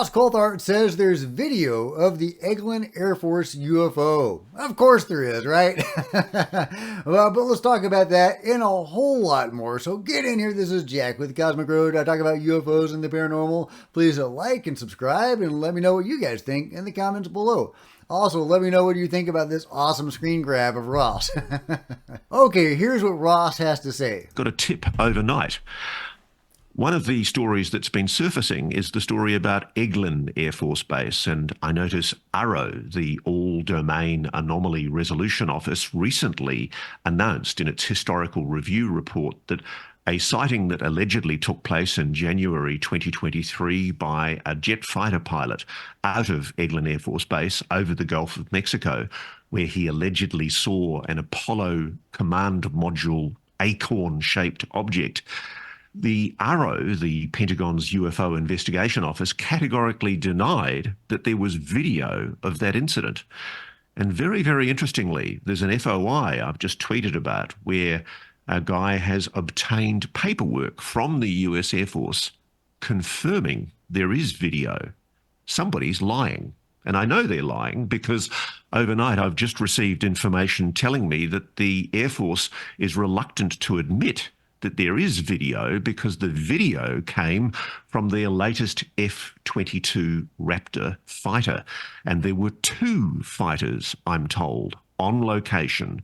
Ross Coulthart says there's video of the Eglin Air Force UFO. Of course there is, right? Well, but let's talk about that and a whole lot more. So get in here. This is Jack with Cosmic Road. I talk about UFOs and the paranormal. Please like and subscribe and let me know what you guys think in the comments below. Also, let me know what you think about this awesome screen grab of Ross. Okay, here's what Ross has to say. Got a tip overnight. One of the stories that's been surfacing is the story about Eglin Air Force Base, and I notice ARROW, the All-Domain Anomaly Resolution Office, recently announced in its historical review report that a sighting that allegedly took place in January 2023 by a jet fighter pilot out of Eglin Air Force Base over the Gulf of Mexico, where he allegedly saw an Apollo command module acorn-shaped object. The ARROW, the Pentagon's UFO investigation office, categorically denied that there was video of that incident. And very, very interestingly, there's an FOI I've just tweeted about where a guy has obtained paperwork from the US Air Force confirming there is video. Somebody's lying. And I know they're lying because overnight I've just received information telling me that the Air Force is reluctant to admit that there is video because the video came from their latest F-22 Raptor fighter. And there were two fighters, I'm told, on location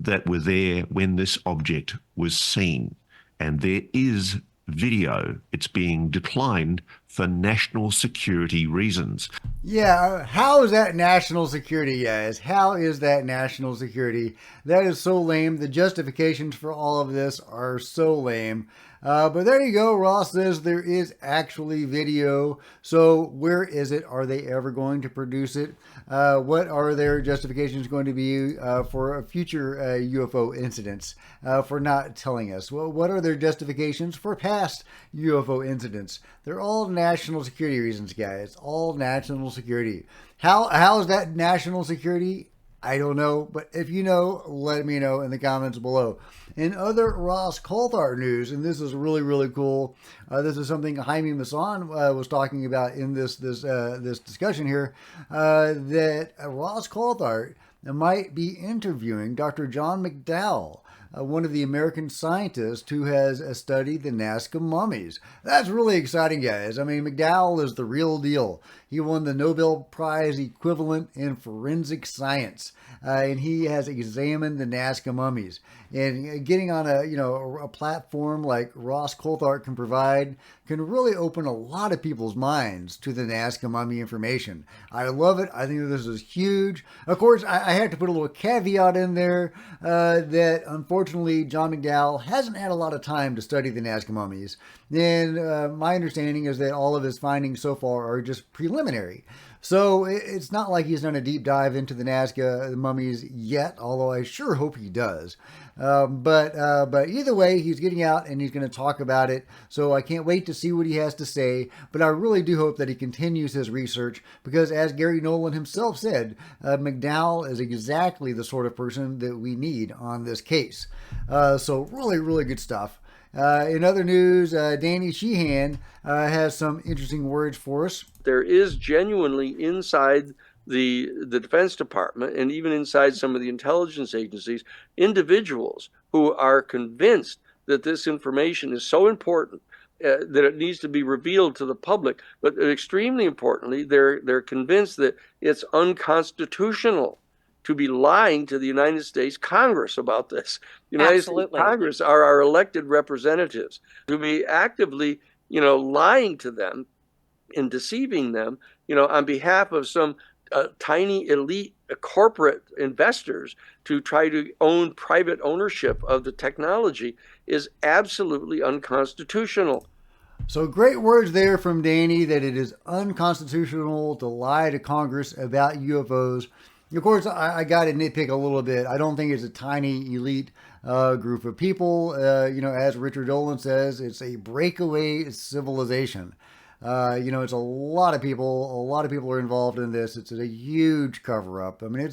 that were there when this object was seen. And there is video. It's being declined for national security reasons. Yeah, how is that national security, guys? How is that national security? That is so lame. The justifications for all of this are so lame. But there you go. Ross says there is actually video. So where is it? Are they ever going to produce it? What are their justifications going to be for future UFO incidents for not telling us? Well, what are their justifications for past UFO incidents? They're all national security reasons, guys. All national security. How is that national security? I don't know, but if you know, let me know in the comments below. In other Ross Coulthart news, and this is really, really cool. This is something Jaime Maussan was talking about in this discussion here, that Ross Coulthart might be interviewing Dr. John McDowell, one of the American scientists who has studied the Nazca mummies. That's really exciting, guys. I mean, McDowell is the real deal. He won the Nobel Prize equivalent in forensic science, and he has examined the Nazca mummies. And getting on a platform like Ross Coulthart can provide can really open a lot of people's minds to the Nazca mummy information. I love it. I think that this is huge. Of course, I had to put a little caveat in there that unfortunately John McDowell hasn't had a lot of time to study the Nazca mummies. And my understanding is that all of his findings so far are just preliminary. So it's not like he's done a deep dive into the Nazca mummies yet, although I sure hope he does. But either way, he's getting out and he's going to talk about it. So I can't wait to see what he has to say. But I really do hope that he continues his research because, as Gary Nolan himself said, McDowell is exactly the sort of person that we need on this case. So really, really good stuff. In other news, Danny Sheehan has some interesting words for us. There is genuinely inside the Defense Department and even inside some of the intelligence agencies, individuals who are convinced that this information is so important that it needs to be revealed to the public. But extremely importantly, they're convinced that it's unconstitutional to be lying to the United States Congress about this. The United States Congress are our elected representatives. To be actively, lying to them and deceiving them, on behalf of some tiny elite corporate investors to try to own private ownership of the technology is absolutely unconstitutional. So great words there from Danny that it is unconstitutional to lie to Congress about UFOs. Of course, I got to nitpick a little bit. I don't think it's a tiny elite group of people. As Richard Dolan says, it's a breakaway civilization. It's a lot of people. A lot of people are involved in this. It's a huge cover-up. I mean,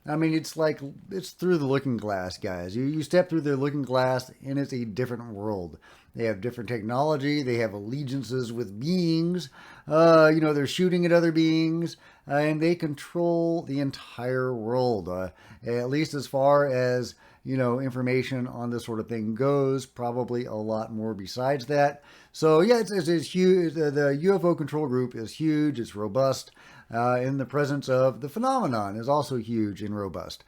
I mean, it's like, it's through the looking glass, guys. You step through their looking glass and it's a different world. They have different technology. They have allegiances with beings. They're shooting at other beings, and they control the entire world, at least as far as, information on this sort of thing goes. Probably a lot more besides that. So, yeah, it's huge. The UFO control group is huge. It's robust. In the presence of the phenomenon is also huge and robust.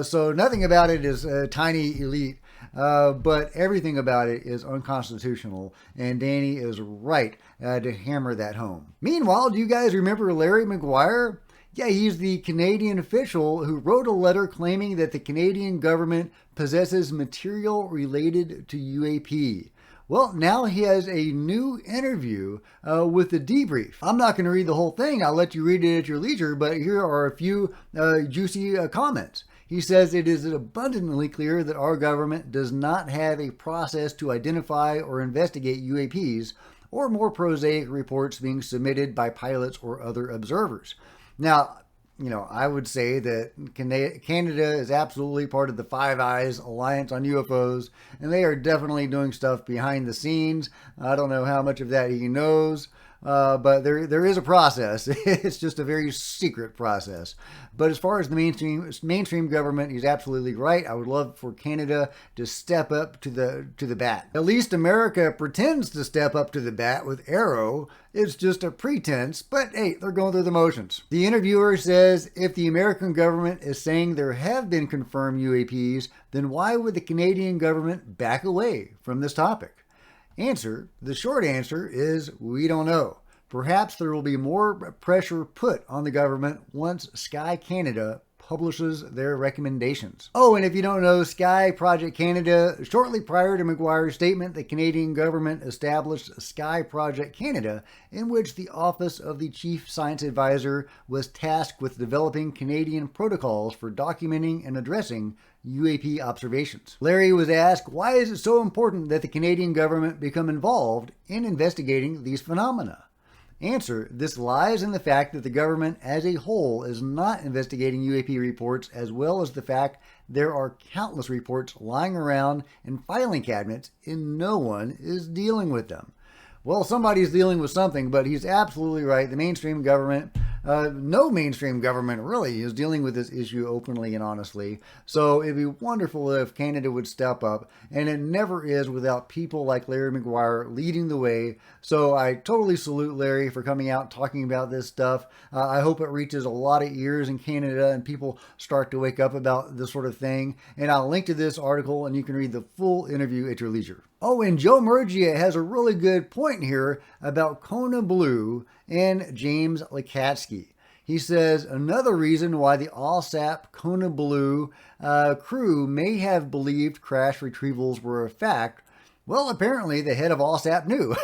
So nothing about it is tiny elite, but everything about it is unconstitutional, and Danny is right to hammer that home. Meanwhile, do you guys remember Larry McGuire? Yeah, he's the Canadian official who wrote a letter claiming that the Canadian government possesses material related to U.A.P. Well, now he has a new interview with the debrief. I'm not going to read the whole thing. I'll let you read it at your leisure, but here are a few juicy comments. He says it is abundantly clear that our government does not have a process to identify or investigate UAPs or more prosaic reports being submitted by pilots or other observers. Now, I would say that Canada is absolutely part of the Five Eyes Alliance on UFOs, and they are definitely doing stuff behind the scenes. I don't know how much of that he knows, but there is a process. It's just a very secret process. But as far as the mainstream government, he's absolutely right. I would love for Canada to step up to the bat. At least America pretends to step up to the bat with Arrow. It's just a pretense, but hey, they're going through the motions. The interviewer says if the American government is saying there have been confirmed UAPs, then why would the Canadian government back away from this topic? Answer: the short answer is we don't know. Perhaps there will be more pressure put on the government once Sky Canada publishes their recommendations. Oh, and if you don't know, Sky Project Canada, shortly prior to McGuire's statement, the Canadian government established Sky Project Canada, in which the Office of the Chief Science Advisor was tasked with developing Canadian protocols for documenting and addressing UAP observations. Larry was asked, why is it so important that the Canadian government become involved in investigating these phenomena? Answer: this lies in the fact that the government as a whole is not investigating UAP reports, as well as the fact there are countless reports lying around in filing cabinets and no one is dealing with them. Well, somebody's dealing with something, but he's absolutely right. The mainstream government, no mainstream government really, is dealing with this issue openly and honestly. So it'd be wonderful if Canada would step up, and it never is without people like Larry McGuire leading the way. So I totally salute Larry for coming out talking about this stuff. I hope it reaches a lot of ears in Canada and people start to wake up about this sort of thing. And I'll link to this article and you can read the full interview at your leisure. Oh, and Joe Murgia has a really good point here about Kona Blue and James Lakatsky. He says another reason why the ALSAP Kona Blue crew may have believed crash retrievals were a fact. Well, apparently the head of ALSAP knew,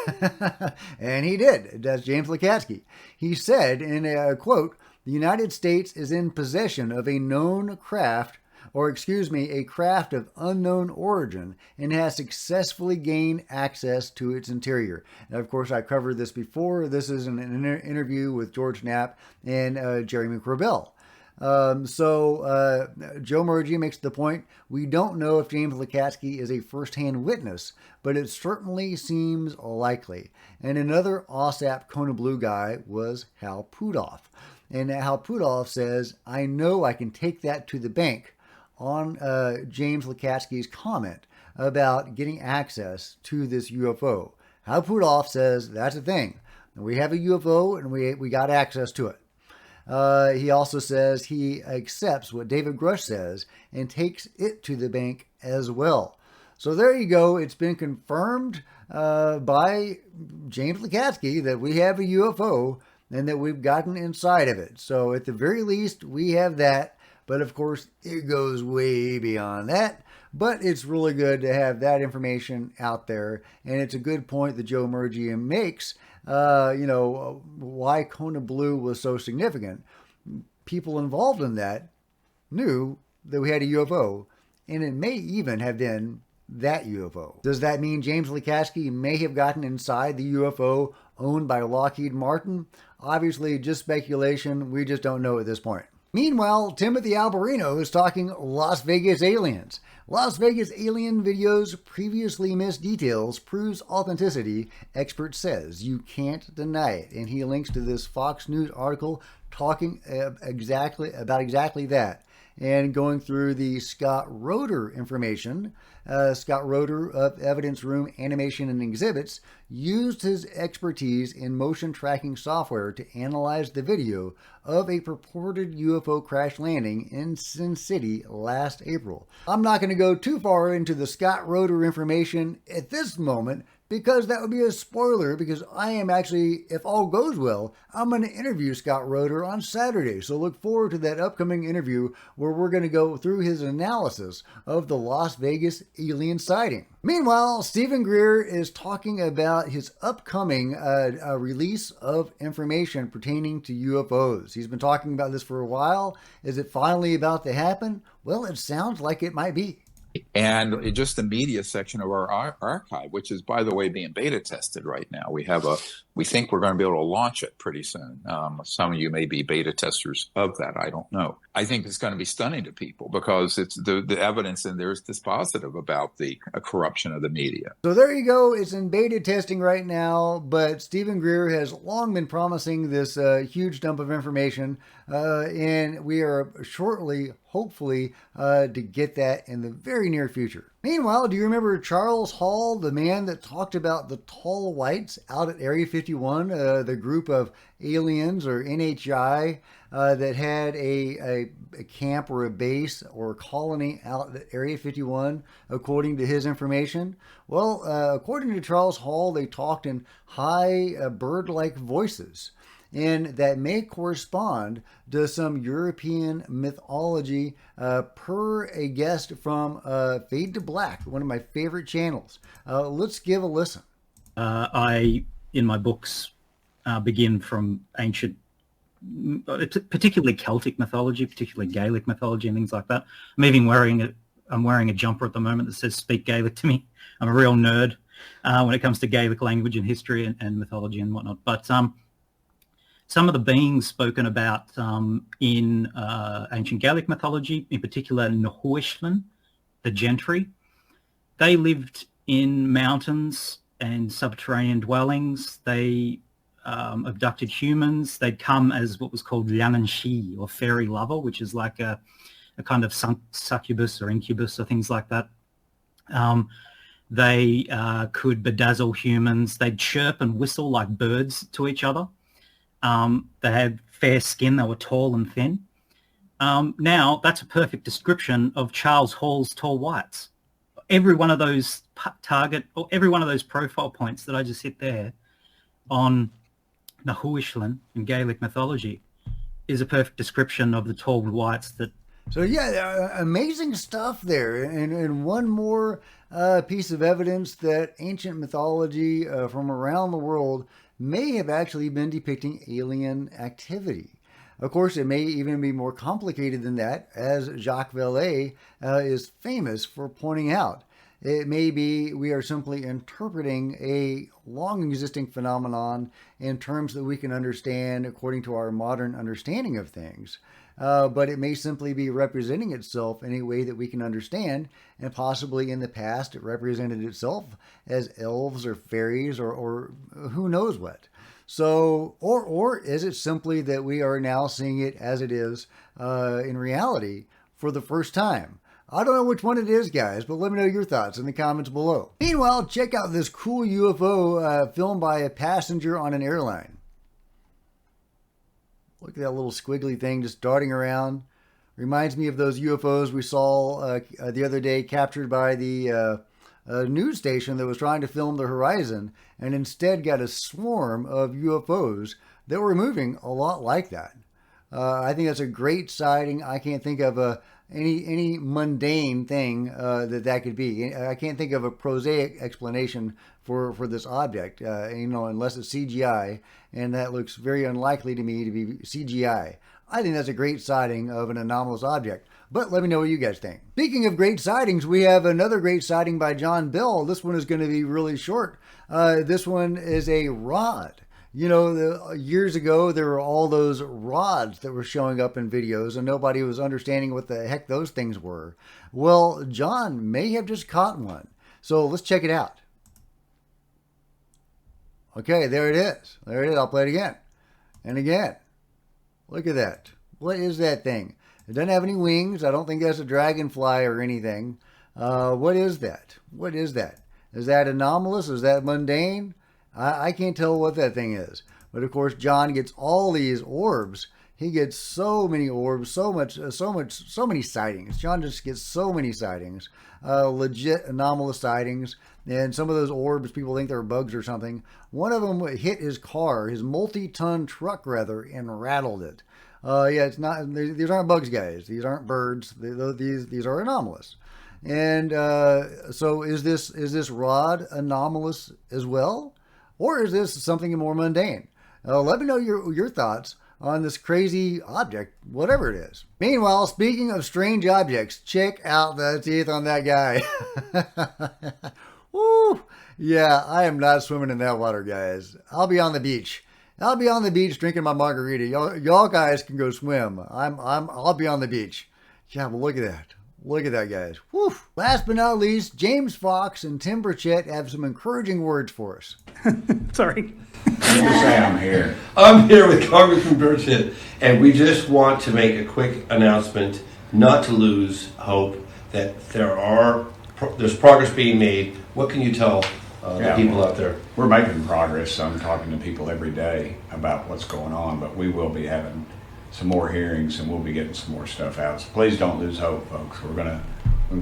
and he did. That's James Lakatsky. He said in a quote, "The United States is in possession of a known craft, a craft of unknown origin, and has successfully gained access to its interior." And of course, I covered this before. This is an interview with George Knapp and Jeremy Corbell. Joe Murgia makes the point, we don't know if James Lakatsky is a first-hand witness, but it certainly seems likely. And another ALSAP Kona Blue guy was Hal Puthoff. And Hal Puthoff says, I know I can take that to the bank on James Lakatsky's comment about getting access to this UFO. Hal Puthoff says that's a thing. We have a UFO and we got access to it. He also says he accepts what David Grush says and takes it to the bank as well. So there you go. It's been confirmed by James Lakatsky that we have a UFO and that we've gotten inside of it. So at the very least, we have that. But of course, it goes way beyond that. But it's really good to have that information out there. And it's a good point that Joe Murgia makes, why Kona Blue was so significant. People involved in that knew that we had a UFO, and it may even have been that UFO. Does that mean James Lakatsky may have gotten inside the UFO owned by Lockheed Martin? Obviously, just speculation. We just don't know at this point. Meanwhile, Timothy Alberino is talking Las Vegas aliens. Las Vegas alien videos previously missed details proves authenticity, expert says. You can't deny it. And he links to this Fox News article talking exactly that. And going through the Scott Roeder information, Scott Roeder of Evidence Room Animation and Exhibits used his expertise in motion tracking software to analyze the video of a purported UFO crash landing in Sin City last April. I'm not going to go too far into the Scott Roeder information at this moment because that would be a spoiler, because I am actually, if all goes well, I'm going to interview Scott Roeder on Saturday. So look forward to that upcoming interview where we're going to go through his analysis of the Las Vegas alien sighting. Meanwhile, Stephen Greer is talking about his upcoming release of information pertaining to UFOs. He's been talking about this for a while. Is it finally about to happen? Well, it sounds like it might be. And just the media section of our archive, which is, by the way, being beta tested right now. We think we're going to be able to launch it pretty soon. Some of you may be beta testers of that. I don't know. I think it's going to be stunning to people because it's the evidence in there is dispositive about the corruption of the media. So there you go. It's in beta testing right now, but Stephen Greer has long been promising this huge dump of information, and we are shortly, hopefully, to get that in the very near future. Meanwhile, do you remember Charles Hall, the man that talked about the tall whites out at Area 51, the group of aliens or NHI that had a camp or a base or a colony out at Area 51, according to his information? Well, according to Charles Hall, they talked in high bird-like voices, and that may correspond to some European mythology per a guest from Fade to Black, one of my favorite channels. Let's give a listen. I, in my books, begin from ancient, particularly Celtic mythology, particularly Gaelic mythology and things like that. I'm wearing a jumper at the moment that says "Speak Gaelic to me." I'm a real nerd when it comes to Gaelic language and history and mythology and whatnot. But some of the beings spoken about in ancient Gaelic mythology, in particular Nahuishlan, the gentry, they lived in mountains and subterranean dwellings. They abducted humans. They'd come as what was called Lananshi, or fairy lover, which is like a kind of succubus or incubus or things like that. They could bedazzle humans. They'd chirp and whistle like birds to each other. They had fair skin. They were tall and thin. Now, that's a perfect description of Charles Hall's tall whites. Every one of those every one of those profile points that I just hit there on Nahuishlan in Gaelic mythology is a perfect description of the tall whites that. So yeah, amazing stuff there. And one more piece of evidence that ancient mythology from around the world may have actually been depicting alien activity. Of course, it may even be more complicated than that, as Jacques Vallée is famous for pointing out. It may be we are simply interpreting a long-existing phenomenon in terms that we can understand according to our modern understanding of things. But it may simply be representing itself in a way that we can understand, and possibly in the past it represented itself as elves or fairies or who knows what. So, or is it simply that we are now seeing it as it is in reality for the first time? I don't know which one it is, guys, but let me know your thoughts in the comments below. Meanwhile, check out this cool UFO filmed by a passenger on an airline. Look at that little squiggly thing just darting around. Reminds me of those UFOs we saw the other day captured by the news station that was trying to film the horizon and instead got a swarm of UFOs that were moving a lot like that. I think that's a great sighting. I can't think of any mundane thing that could be. I can't think of a prosaic explanation for this object, unless it's CGI, and that looks very unlikely to me to be CGI. I think that's a great sighting of an anomalous object. But let me know what you guys think. Speaking of great sightings, we have another great sighting by John Bell. This one is going to be really short. This one is a rod. You know, years ago, there were all those rods that were showing up in videos and nobody was understanding what the heck those things were. Well, John may have just caught one. So let's check it out. Okay, there it is. There it is. I'll play it again and again. Look at that. What is that thing? It doesn't have any wings. I don't think that's a dragonfly or anything. What is that? What is that? Is that anomalous? Is that mundane? I can't tell what that thing is. But of course, John gets all these orbs. He gets so many orbs, so many sightings. John just gets so many sightings, legit anomalous sightings. And some of those orbs, people think they're bugs or something. One of them hit his car, his multi-ton truck rather, and rattled it. Yeah, it's not. These aren't bugs, guys. These aren't birds. These are anomalous. And so, is this rod anomalous as well, or is this something more mundane? Let me know your thoughts on this crazy object, whatever it is. Meanwhile, speaking of strange objects, check out the teeth on that guy. Woo! Yeah, I am not swimming in that water, guys. I'll be on the beach. I'll be on the beach drinking my margarita. Y'all guys can go swim. I'll be on the beach. Yeah, but look at that. Look at that, guys. Woo! Last but not least, James Fox and Tim Burchett have some encouraging words for us. Sorry. Say I'm here. I'm here with Congressman Burchett, and we just want to make a quick announcement not to lose hope that there's progress being made. What can you tell the people out there? We're making progress. I'm talking to people every day about what's going on, but we will be having some more hearings and we'll be getting some more stuff out. So please don't lose hope, folks. We're gonna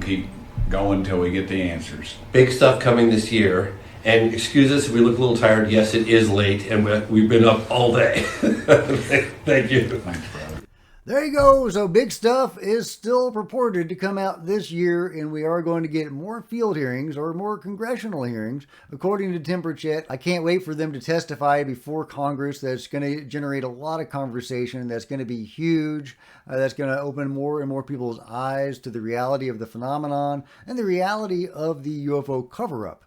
keep going until we get the answers. Big stuff coming this year. And excuse us if we look a little tired. Yes, it is late, and we've been up all day. Thank you. Thanks, brother. There you go. So big stuff is still purported to come out this year, and we are going to get more field hearings or more congressional hearings, according to Tim Burchett. I can't wait for them to testify before Congress. That's going to generate a lot of conversation. That's going to be huge. That's going to open more and more people's eyes to the reality of the phenomenon and the reality of the UFO cover-up.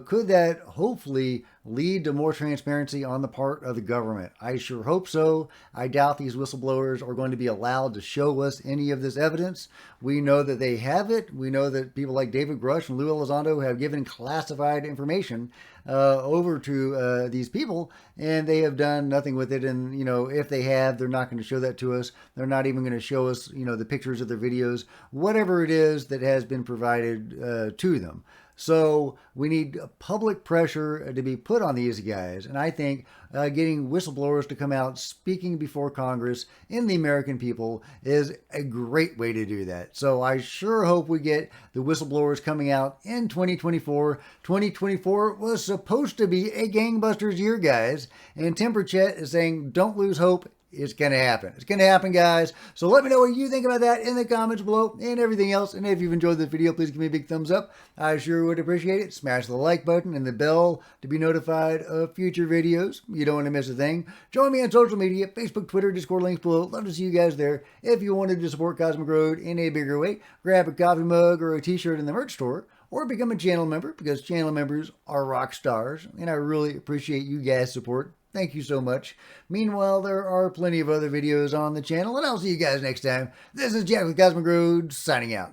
Could that hopefully lead to more transparency on the part of the government? I sure hope so. I doubt these whistleblowers are going to be allowed to show us any of this evidence. We know that they have it. We know that people like David Grush and Lou Elizondo have given classified information over to these people, and they have done nothing with it. And, you know, if they have, they're not going to show that to us. They're not even going to show us, you know, the pictures of their videos, whatever it is that has been provided to them. So we need public pressure to be put on these guys. And I think getting whistleblowers to come out speaking before Congress in the American people is a great way to do that. So I sure hope we get the whistleblowers coming out in 2024. 2024 was supposed to be a gangbusters year, guys. And Tim Burchett is saying, don't lose hope. It's going to happen. It's going to happen, guys. So let me know what you think about that in the comments below and everything else. And if you've enjoyed this video, please give me a big thumbs up. I sure would appreciate it. Smash the like button and the bell to be notified of future videos. You don't want to miss a thing. Join me on social media, Facebook, Twitter, Discord, links below. Love to see you guys there. If you wanted to support Cosmic Road in a bigger way, grab a coffee mug or a t-shirt in the merch store, or become a channel member, because channel members are rock stars. And I really appreciate you guys' support. Thank you so much. Meanwhile, there are plenty of other videos on the channel, and I'll see you guys next time. This is Jack with Cosmic Road, signing out.